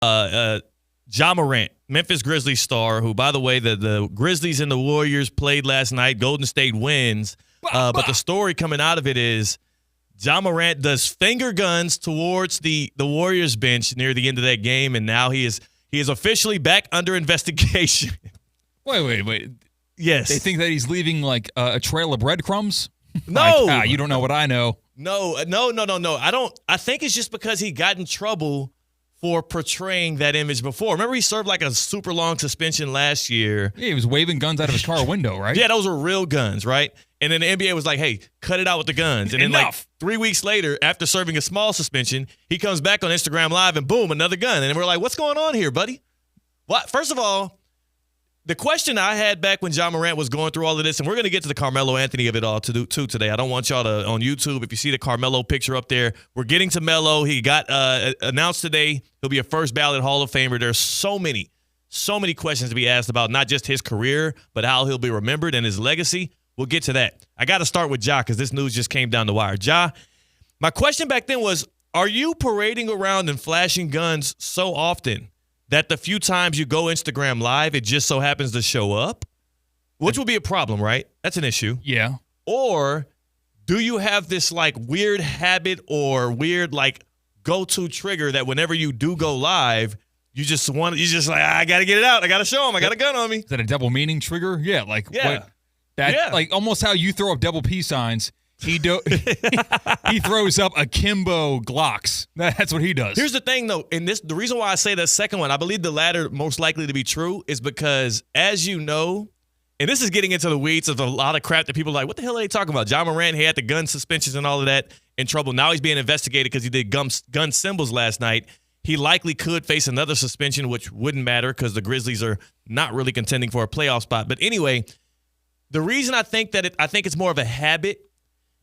Ja Morant, Memphis Grizzlies star, who, by the way, the Grizzlies and the Warriors played last night. Golden State wins. But the story coming out of it is Ja Morant does finger guns towards the Warriors bench near the end of that game, and now he is officially back under investigation. Wait. Yes. They think that he's leaving like a trail of breadcrumbs? No. You don't know what I know. No. I think it's just because he got in trouble for portraying that image before. Remember, he served like a super long suspension last year. Yeah, he was waving guns out of his car window, right? Yeah, those were real guns, right? And then the NBA was like, hey, cut it out with the guns. And then like 3 weeks later, after serving a small suspension, he comes back on Instagram Live and boom, another gun. And we're like, what's going on here, buddy? What? First of all, the question I had back when Ja Morant was going through all of this, and we're going to get to the Carmelo Anthony of it all too today. I don't want y'all to, on YouTube, if you see the Carmelo picture up there, we're getting to Melo. He got announced today. He'll be a first ballot Hall of Famer. There's so many questions to be asked about, not just his career, but how he'll be remembered and his legacy. We'll get to that. I got to start with Ja because this news just came down the wire. Ja, my question back then was, are you parading around and flashing guns so often that the few times you go Instagram Live, it just so happens to show up? Which would be a problem, right? That's an issue. Yeah. Or do you have this like weird habit or weird like go-to trigger that whenever you do go live, you just like, I got to get it out. I got to show him. I got a gun on me. Is that a double meaning trigger? Yeah. Like almost how you throw up double peace signs. He throws up akimbo Glocks. That's what he does. Here's the thing, though. The reason why I say the second one, I believe the latter most likely to be true, is because, as you know, and this is getting into the weeds of a lot of crap that people are like, what the hell are they talking about? Ja Morant, he had the gun suspensions and all of that in trouble. Now he's being investigated because he did gun symbols last night. He likely could face another suspension, which wouldn't matter because the Grizzlies are not really contending for a playoff spot. But anyway, the reason I think it's more of a habit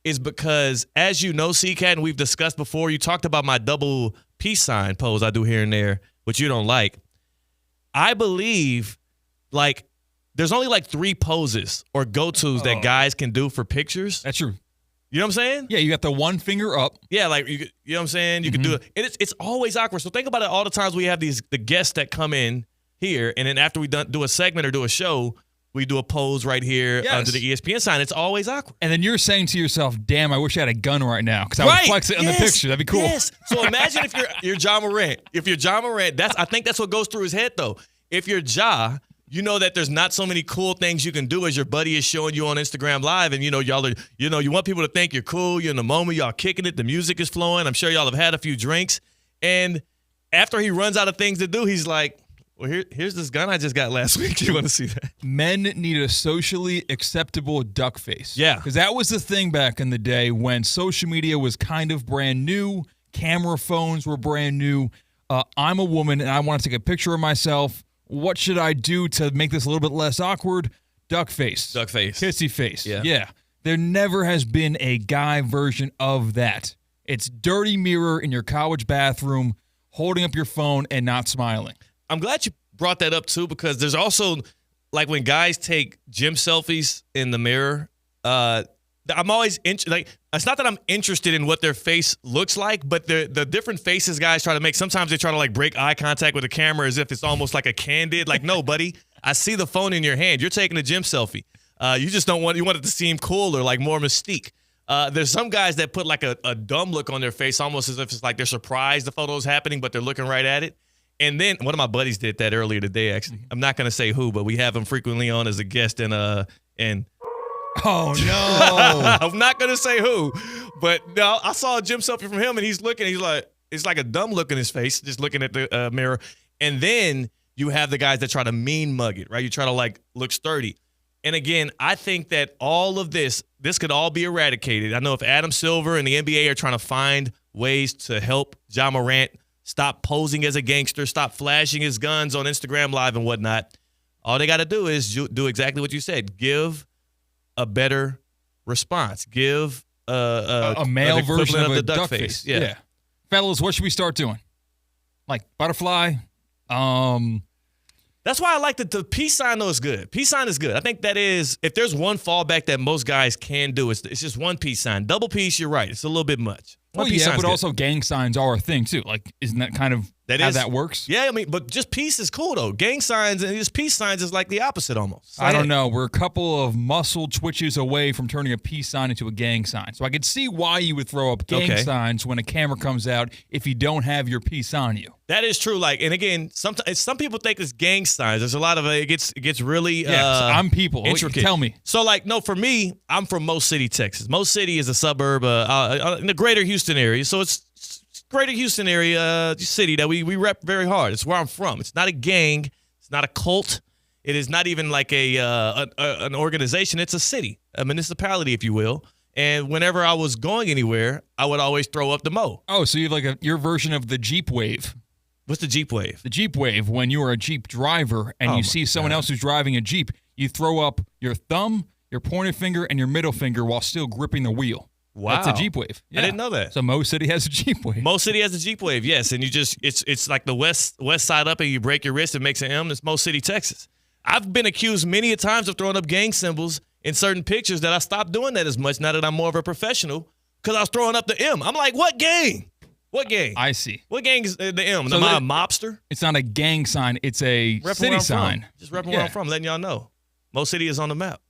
is because, as you know, C-Cat, and we've discussed before, you talked about my double peace sign pose I do here and there, which you don't like. I believe, like, there's only like 3 poses or go-tos that guys can do for pictures. That's true. You know what I'm saying? Yeah, you got the one finger up. Yeah, like, you know what I'm saying? You can do it. And it's always awkward. So think about it all the times we have the guests that come in here, and then after we do a segment or do a show, we do a pose right here under the ESPN sign. It's always awkward. And then you're saying to yourself, damn, I wish I had a gun right now because I would flex it in the picture. That'd be cool. Yes. So imagine if you're Ja Morant. If you're Ja Morant, I think that's what goes through his head, though. If you're Ja, you know that there's not so many cool things you can do as your buddy is showing you on Instagram Live. And, y'all are, you want people to think you're cool. You're in the moment. Y'all kicking it. The music is flowing. I'm sure y'all have had a few drinks. And after he runs out of things to do, he's like, well, here's this gun I just got last week. You want to see that? Men need a socially acceptable duck face. Yeah. Because that was the thing back in the day when social media was kind of brand new. Camera phones were brand new. I'm a woman and I want to take a picture of myself. What should I do to make this a little bit less awkward? Duck face. Duck face. Kissy face. Yeah. There never has been a guy version of that. It's dirty mirror in your college bathroom, holding up your phone and not smiling. I'm glad you brought that up, too, because there's also, like, when guys take gym selfies in the mirror, I'm always it's not that I'm interested in what their face looks like, but the different faces guys try to make. Sometimes they try to, like, break eye contact with the camera as if it's almost like a candid. Like, no, buddy, I see the phone in your hand. You're taking a gym selfie. You just you want it to seem cooler, like more mystique. There's some guys that put, like, a dumb look on their face, almost as if it's like they're surprised the photo's happening, but they're looking right at it. And then one of my buddies did that earlier today, actually. I'm not going to say who, but we have him frequently on as a guest. And oh, no. I'm not going to say who. But no, I saw a gym selfie from him, and he's like, it's like a dumb look in his face, just looking at the mirror. And then you have the guys that try to mean mug it, right? You try to, like, look sturdy. And again, I think that all of this could all be eradicated. I know if Adam Silver and the NBA are trying to find ways to help Ja Morant stop posing as a gangster, stop flashing his guns on Instagram Live and whatnot, all they got to do is do exactly what you said. Give a better response. Give a male version of the duck face. Yeah. Fellas, what should we start doing? Like butterfly? That's why I like the peace sign, though, is good. Peace sign is good. I think that is, if there's one fallback that most guys can do, it's just one peace sign. Double peace, you're right. It's a little bit much. Well, yeah, but also gang signs are a thing, too. Like, isn't that kind of how that works? Yeah, I mean, but just peace is cool, though. Gang signs and just peace signs is like the opposite almost. I don't know. We're a couple of muscle twitches away from turning a peace sign into a gang sign. So I could see why you would throw up gang signs when a camera comes out if you don't have your peace on you. That is true. Like, and again, sometimes some people think it's gang signs. There's a lot of it gets really I'm people. intricate. Tell me. So, like, no, for me, I'm from Mo City, Texas. Mo City is a suburb in the greater Houston area. So it's greater Houston area city that we rep very hard. It's where I'm from. It's not a gang. It's not a cult. It is not even like an organization. It's a city, a municipality, if you will. And whenever I was going anywhere, I would always throw up the Mo. Oh, so you have like your version of the Jeep wave. What's the Jeep wave? The Jeep wave, when you are a Jeep driver and you see someone else who's driving a Jeep, you throw up your thumb, your pointer finger, and your middle finger while still gripping the wheel. Wow. That's a Jeep wave. Yeah. I didn't know that. So Mo City has a Jeep wave. Mo City has a Jeep wave, yes. And you just it's like the west side up and you break your wrist and makes an M. It's Mo City, Texas. I've been accused many a times of throwing up gang symbols in certain pictures that I stopped doing that as much now that I'm more of a professional because I was throwing up the M. I'm like, what gang? What gang? I see. What gang is the M? So Am I a mobster? It's not a gang sign. It's a city sign. Just repping where I'm from, letting y'all know. Mo City is on the map.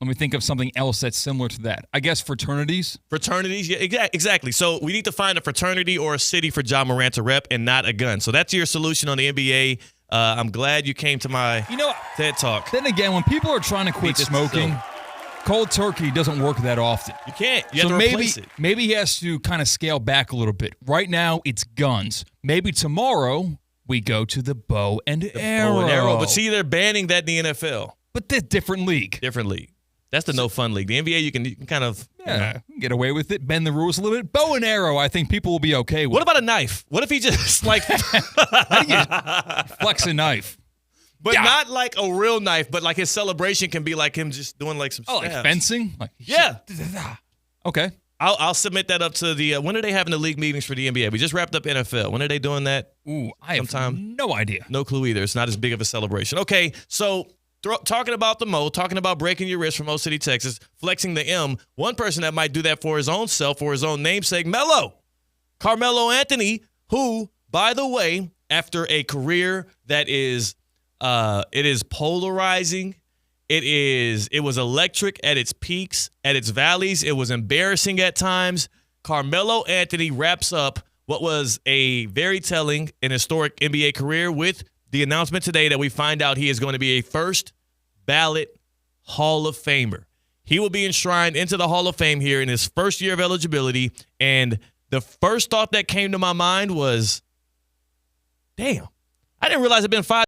Let me think of something else that's similar to that. I guess fraternities? Fraternities, yeah, exactly. So we need to find a fraternity or a city for Ja Morant to rep and not a gun. So that's your solution on the NBA. I'm glad you came to my TED Talk. Then again, when people are trying to quit smoking, cold turkey doesn't work that often. You can't. You have to replace it. Maybe he has to kind of scale back a little bit. Right now, it's guns. Maybe tomorrow we go to the bow and arrow. But see, they're banning that in the NFL. But they're different league. Different league. That's the no fun league. The NBA, you can kind of get away with it, bend the rules a little bit. Bow and arrow, I think people will be okay with. What about a knife? What if he just like how do you flex a knife? But not like a real knife, but like his celebration can be like him just doing like some stabs. Like fencing? Like okay. I'll submit that up to the when are they having the league meetings for the NBA? We just wrapped up NFL. When are they doing that? Ooh, I have no idea. No clue either. It's not as big of a celebration. Okay, so talking about the Mo, talking about breaking your wrist from Mo City, Texas, flexing the M, one person that might do that for his own self or his own namesake, Carmelo Anthony, who, by the way, after a career that is it is polarizing, it was electric at its peaks, at its valleys, it was embarrassing at times. Carmelo Anthony wraps up what was a very telling and historic NBA career with the announcement today that we find out he is going to be a first ballot Hall of Famer. He will be enshrined into the Hall of Fame here in his first year of eligibility. And the first thought that came to my mind was, damn, I didn't realize it'd been 5